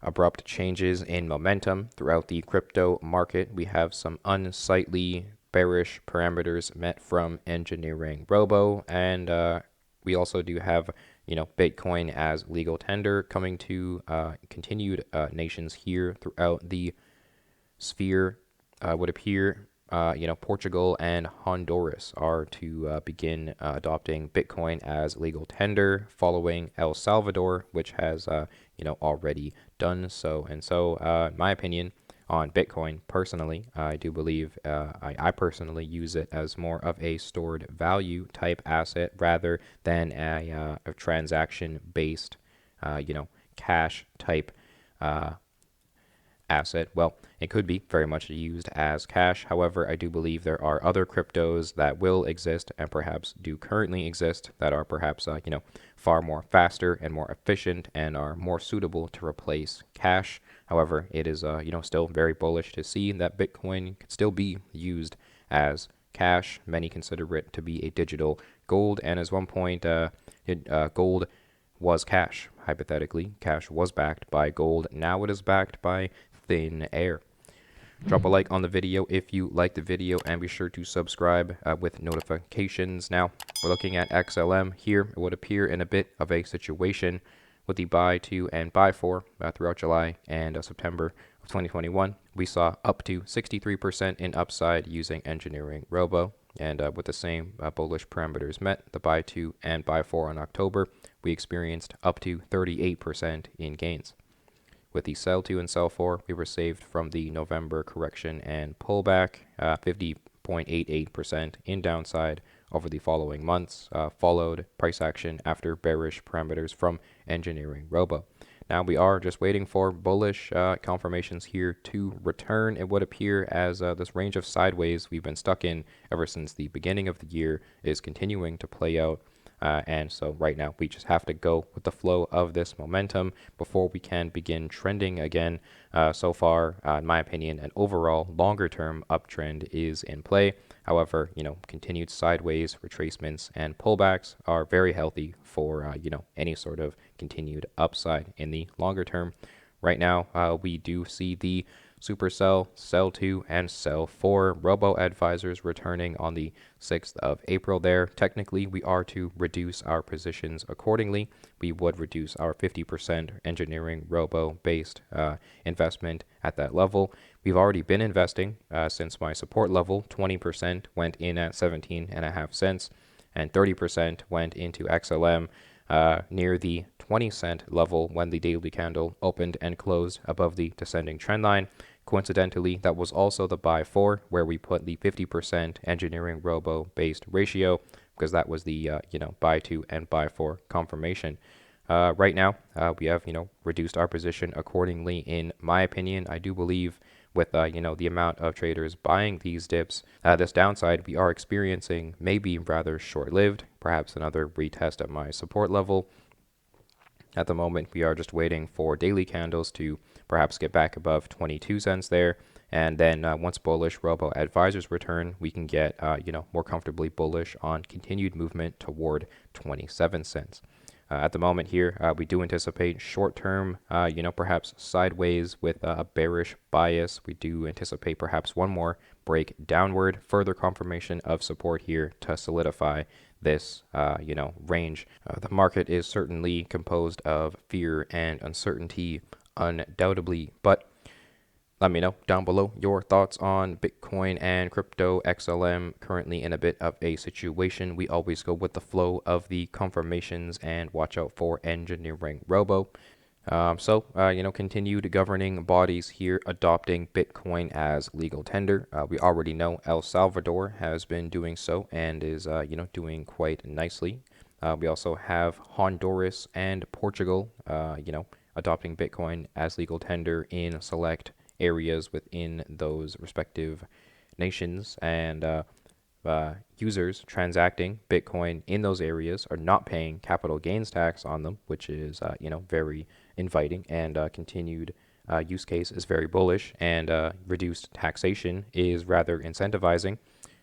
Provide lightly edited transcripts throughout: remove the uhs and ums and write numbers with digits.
abrupt changes in momentum throughout the crypto market. We have some unsightly bearish parameters met from EngineeringRobo, and we also do have Bitcoin as legal tender coming to continued nations here throughout the sphere. Would appear Portugal and Honduras are to begin adopting Bitcoin as legal tender, following El Salvador, which has already done so. And so, in my opinion on Bitcoin, personally, I do believe I personally use it as more of a stored value type asset rather than a transaction based, cash type asset. Well, it could be very much used as cash. However, I do believe there are other cryptos that will exist and perhaps do currently exist that are perhaps far more faster and more efficient and are more suitable to replace cash. However, it is still very bullish to see that Bitcoin could still be used as cash. Many consider it to be a digital gold, and as one point, gold was cash. Hypothetically, cash was backed by gold. Now it is backed by thin air. Drop a like on the video if you like the video, and be sure to subscribe with notifications. Now, we're looking at XLM here. It would appear in a bit of a situation with the buy to and buy for throughout July and September of 2021. We saw up to 63% in upside using EngineeringRobo, and with the same bullish parameters met, the buy to and buy for on October, we experienced up to 38% in gains. With the sell to and sell for, we were saved from the November correction and pullback, 50.88% in downside over the following months, followed price action after bearish parameters from EngineeringRobo. Now we are just waiting for bullish confirmations here to return. It would appear as this range of sideways we've been stuck in ever since the beginning of the year is continuing to play out. And so right now we just have to go with the flow of this momentum before we can begin trending again. So far, in my opinion, an overall longer term uptrend is in play. However, continued sideways retracements and pullbacks are very healthy for, any sort of continued upside in the longer term. Right now, we do see the supersell, sell to, and sell for robo advisors returning on the 6th of April there. Technically, we are to reduce our positions accordingly. We would reduce our 50% EngineeringRobo based investment at that level. We've already been investing since my support level. 20% went in at 17.5 cents and 30% went into XLM near the 20-cent level when the daily candle opened and closed above the descending trend line. Coincidentally, that was also the buy for, where we put the 50% EngineeringRobo based ratio, because that was the buy to and buy for confirmation. Right now, we have reduced our position accordingly. In my opinion, I do believe with the amount of traders buying these dips, this downside we are experiencing may be rather short-lived. Perhaps another retest at my support level. At the moment, we are just waiting for daily candles to perhaps get back above 22 cents there. And then once bullish robo advisors return, we can get more comfortably bullish on continued movement toward 27 cents. At the moment here, we do anticipate short-term, perhaps sideways with a bearish bias. We do anticipate perhaps one more break downward, further confirmation of support here to solidify this, range. The market is certainly composed of fear and uncertainty, undoubtedly, but let me know down below your thoughts on Bitcoin and crypto. XLM currently in a bit of a situation. We always go with the flow of the confirmations and watch out for EngineeringRobo. Continued governing bodies here adopting Bitcoin as legal tender. We already know El Salvador has been doing so and is, doing quite nicely. We also have Honduras and Portugal, adopting Bitcoin as legal tender in select areas within those respective nations, and users transacting Bitcoin in those areas are not paying capital gains tax on them, which is very inviting, and continued use case is very bullish, and reduced taxation is rather incentivizing.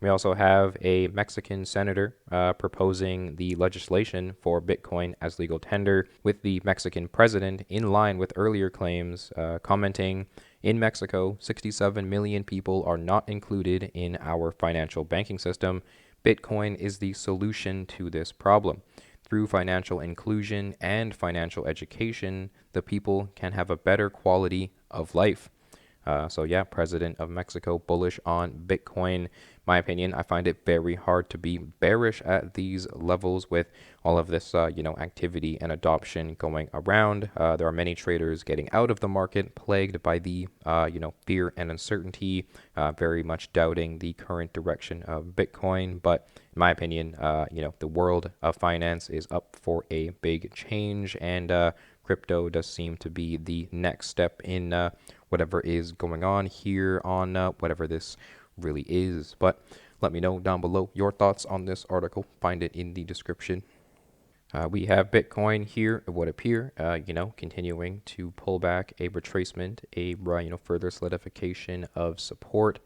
We also have a Mexican senator proposing the legislation for Bitcoin as legal tender, with the Mexican president in line with earlier claims, commenting, "In Mexico, 67 million people are not included in our financial banking system. Bitcoin is the solution to this problem. Through financial inclusion and financial education, the people can have a better quality of life." So yeah, President of Mexico bullish on Bitcoin. My opinion, I find it very hard to be bearish at these levels with all of this, activity and adoption going around. There are many traders getting out of the market, plagued by the, fear and uncertainty, very much doubting the current direction of Bitcoin. But in my opinion, the world of finance is up for a big change, and crypto does seem to be the next step in whatever is going on here on whatever this really is. But let me know down below your thoughts on this article. Find it in the description. We have Bitcoin here, it would appear, continuing to pull back, a retracement, a further solidification of support.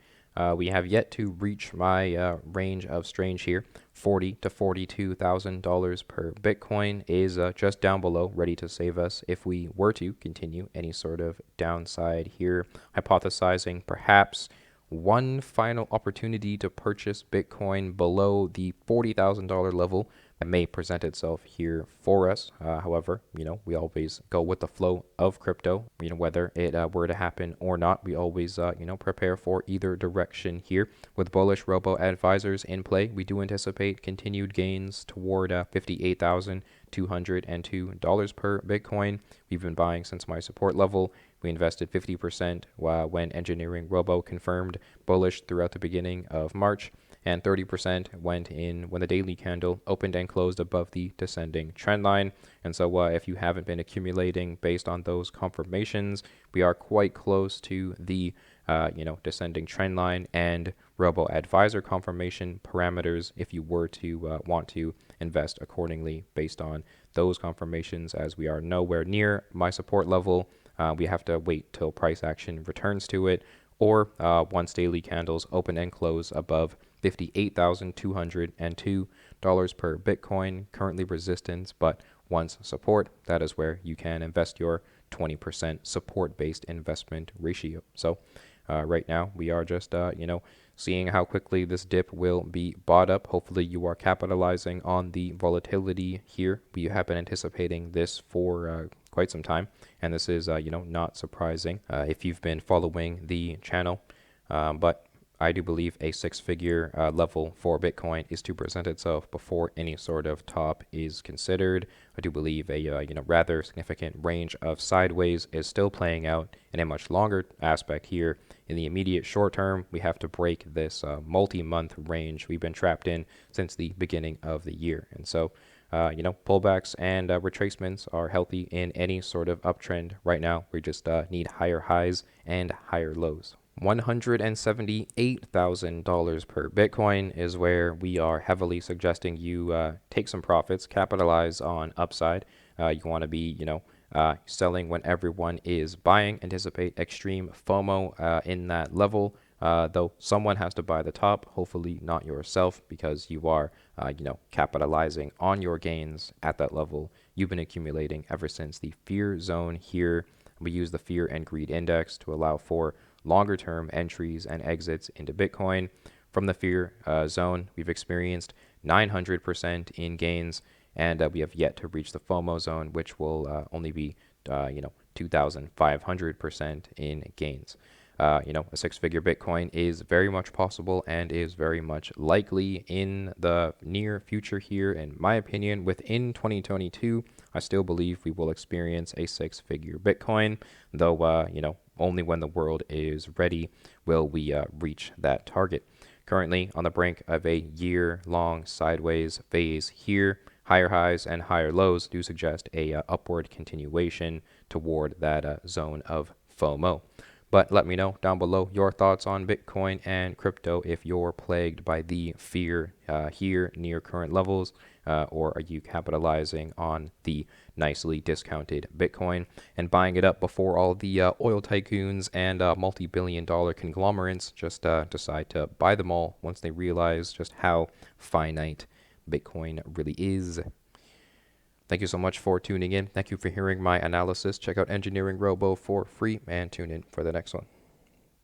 We have yet to reach my range of strange here. $40,000 to $42,000 per Bitcoin is just down below, ready to save us if we were to continue any sort of downside here. Hypothesizing perhaps one final opportunity to purchase Bitcoin below the $40,000 level that may present itself here for us. However, we always go with the flow of crypto. Whether it were to happen or not, we always, prepare for either direction here. With bullish Robo advisors in play, we do anticipate continued gains toward $58,202 per Bitcoin. We've been buying since my support level. We invested 50% when EngineeringRobo confirmed bullish throughout the beginning of March, and 30% went in when the daily candle opened and closed above the descending trend line. And so if you haven't been accumulating based on those confirmations, we are quite close to the descending trend line and Robo advisor confirmation parameters if you were to want to invest accordingly based on those confirmations, as we are nowhere near my support level. We have to wait till price action returns to it, or once daily candles open and close above $58,202 per Bitcoin, currently resistance, but once support, that is where you can invest your 20% support-based investment ratio. So right now, we are just, seeing how quickly this dip will be bought up. Hopefully, you are capitalizing on the volatility here. We have been anticipating this for quite some time, and this is, not surprising if you've been following the channel. But I do believe a six-figure level for Bitcoin is to present itself before any sort of top is considered. I do believe a rather significant range of sideways is still playing out in a much longer aspect here. In the immediate short term, we have to break this multi-month range we've been trapped in since the beginning of the year. And so, pullbacks and retracements are healthy in any sort of uptrend right now. We just need higher highs and higher lows. $178,000 per Bitcoin is where we are heavily suggesting you take some profits, capitalize on upside. You want to be, selling when everyone is buying. Anticipate extreme FOMO in that level, though someone has to buy the top, hopefully not yourself, because you are, capitalizing on your gains at that level. You've been accumulating ever since the fear zone here. We use the fear and greed index to allow for longer term entries and exits into Bitcoin. From the fear zone, we've experienced 900% in gains, and we have yet to reach the FOMO zone, which will only be 2,500% in gains. A six-figure Bitcoin is very much possible and is very much likely in the near future here. In my opinion, within 2022, I still believe we will experience a six-figure Bitcoin, though, only when the world is ready will we reach that target. Currently on the brink of a year-long sideways phase here. Higher highs and higher lows do suggest a upward continuation toward that zone of FOMO. But let me know down below your thoughts on Bitcoin and crypto, if you're plagued by the fear here near current levels, or are you capitalizing on the nicely discounted Bitcoin and buying it up before all the oil tycoons and multi-billion-dollar conglomerates just decide to buy them all once they realize just how finite Bitcoin really is. Thank you so much for tuning in. Thank you for hearing my analysis. Check out EngineeringRobo for free and tune in for the next one.